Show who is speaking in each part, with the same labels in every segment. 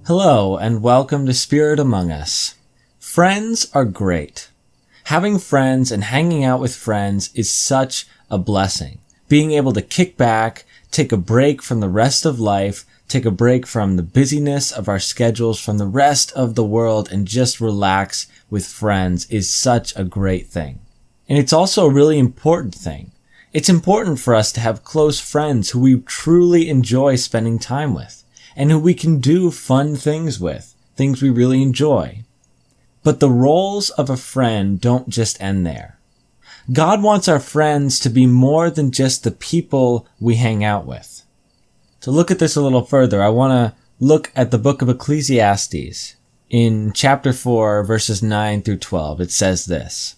Speaker 1: Hello, and welcome to Spirit Among Us. Friends are great. Having friends and hanging out with friends is such a blessing. Being able to kick back, take a break from the rest of life, take a break from the busyness of our schedules, from the rest of the world, and just relax with friends is such a great thing. And it's also a really important thing. It's important for us to have close friends who we truly enjoy spending time with, and who we can do fun things with, things we really enjoy. But the roles of a friend don't just end there. God wants our friends to be more than just the people we hang out with. To look at this a little further, I want to look at the book of Ecclesiastes. In chapter 4, verses 9 through 12, it says this: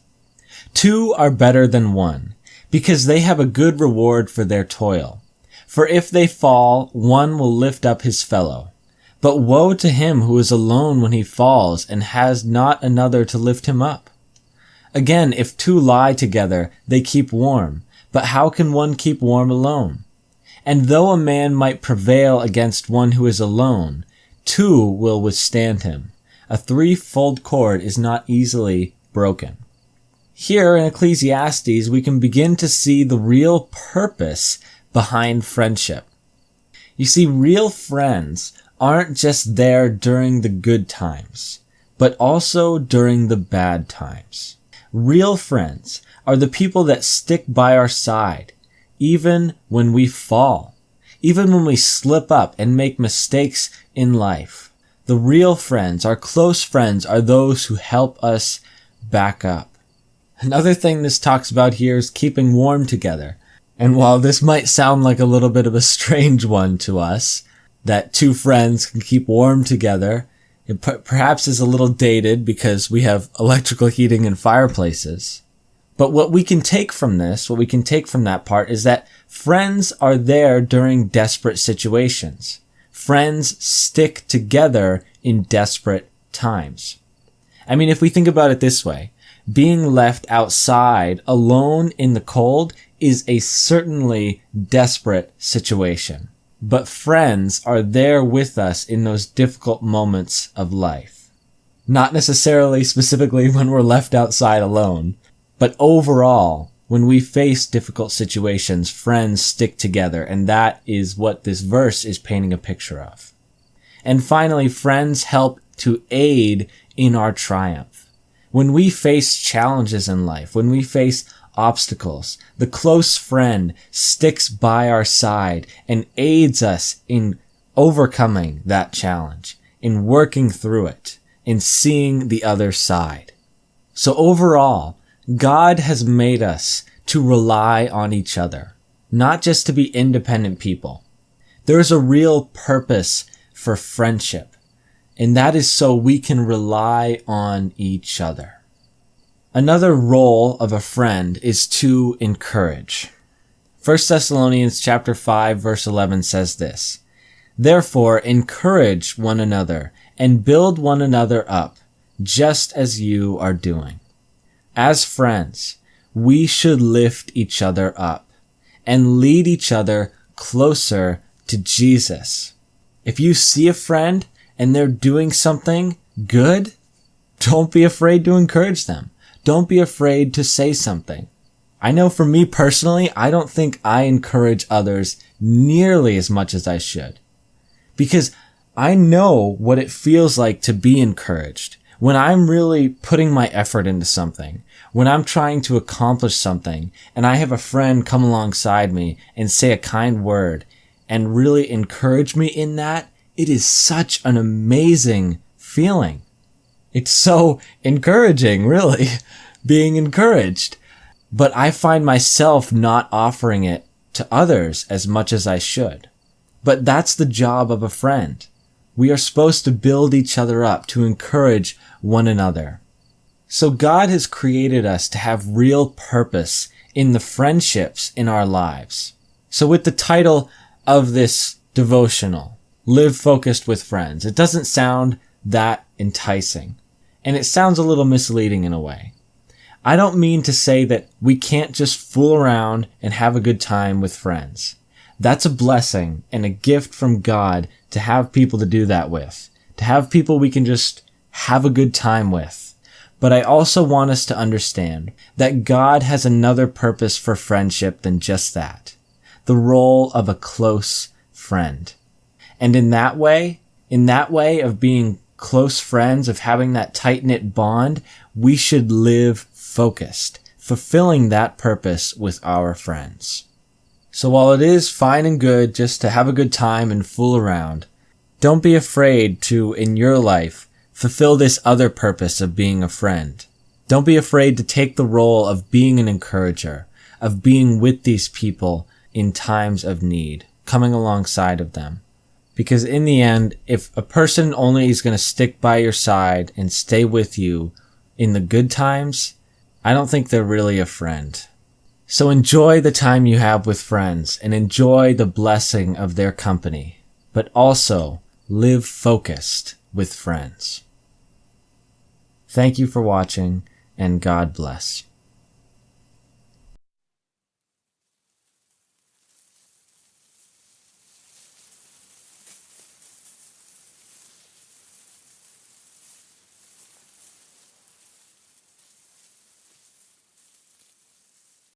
Speaker 1: "Two are better than one, because they have a good reward for their toil. For if they fall, one will lift up his fellow. But woe to him who is alone when he falls and has not another to lift him up. Again, if two lie together, they keep warm. But how can one keep warm alone? And though a man might prevail against one who is alone, two will withstand him. A threefold cord is not easily broken." Here in Ecclesiastes, we can begin to see the real purpose behind friendship. You see, real friends aren't just there during the good times, but also during the bad times. Real friends are the people that stick by our side, even when we fall, even when we slip up and make mistakes in life. The real friends, our close friends, are those who help us back up. Another thing this talks about here is keeping warm together. And while this might sound like a little bit of a strange one to us, that two friends can keep warm together, it perhaps is a little dated because we have electrical heating and fireplaces. But what we can take from this, what we can take from that part, is that friends are there during desperate situations. Friends stick together in desperate times. I mean, if we think about it this way, being left outside alone in the cold is a certainly desperate situation. But friends are there with us in those difficult moments of life. Not necessarily specifically when we're left outside alone, but overall, when we face difficult situations, friends stick together, and that is what this verse is painting a picture of. And finally, friends help to aid in our triumph. When we face challenges in life, when we face obstacles, the close friend sticks by our side and aids us in overcoming that challenge, in working through it, in seeing the other side. So overall, God has made us to rely on each other, not just to be independent people. There is a real purpose for friendship, and that is so we can rely on each other. Another role of a friend is to encourage. 1 Thessalonians chapter 5 verse 11 says this: "Therefore encourage one another and build one another up, just as you are doing." As friends, we should lift each other up and lead each other closer to Jesus. If you see a friend and they're doing something good, don't be afraid to encourage them. Don't be afraid to say something. I know for me personally, I don't think I encourage others nearly as much as I should. Because I know what it feels like to be encouraged. When I'm really putting my effort into something, when I'm trying to accomplish something, and I have a friend come alongside me and say a kind word and really encourage me in that, it is such an amazing feeling. It's so encouraging, really, being encouraged. But I find myself not offering it to others as much as I should. But that's the job of a friend. We are supposed to build each other up, to encourage one another. So God has created us to have real purpose in the friendships in our lives. So with the title of this devotional, Live Focused with Friends, it doesn't sound that enticing. And it sounds a little misleading in a way. I don't mean to say that we can't just fool around and have a good time with friends. That's a blessing and a gift from God to have people to do that with, to have people we can just have a good time with. But I also want us to understand that God has another purpose for friendship than just that. The role of a close friend. And in that way of being close friends, of having that tight-knit bond, we should live focused, fulfilling that purpose with our friends. So while it is fine and good just to have a good time and fool around, don't be afraid to, in your life, fulfill this other purpose of being a friend. Don't be afraid to take the role of being an encourager, of being with these people in times of need, coming alongside of them. Because in the end, if a person only is going to stick by your side and stay with you in the good times, I don't think they're really a friend. So enjoy the time you have with friends and enjoy the blessing of their company, but also live focused with friends. Thank you for watching, and God bless.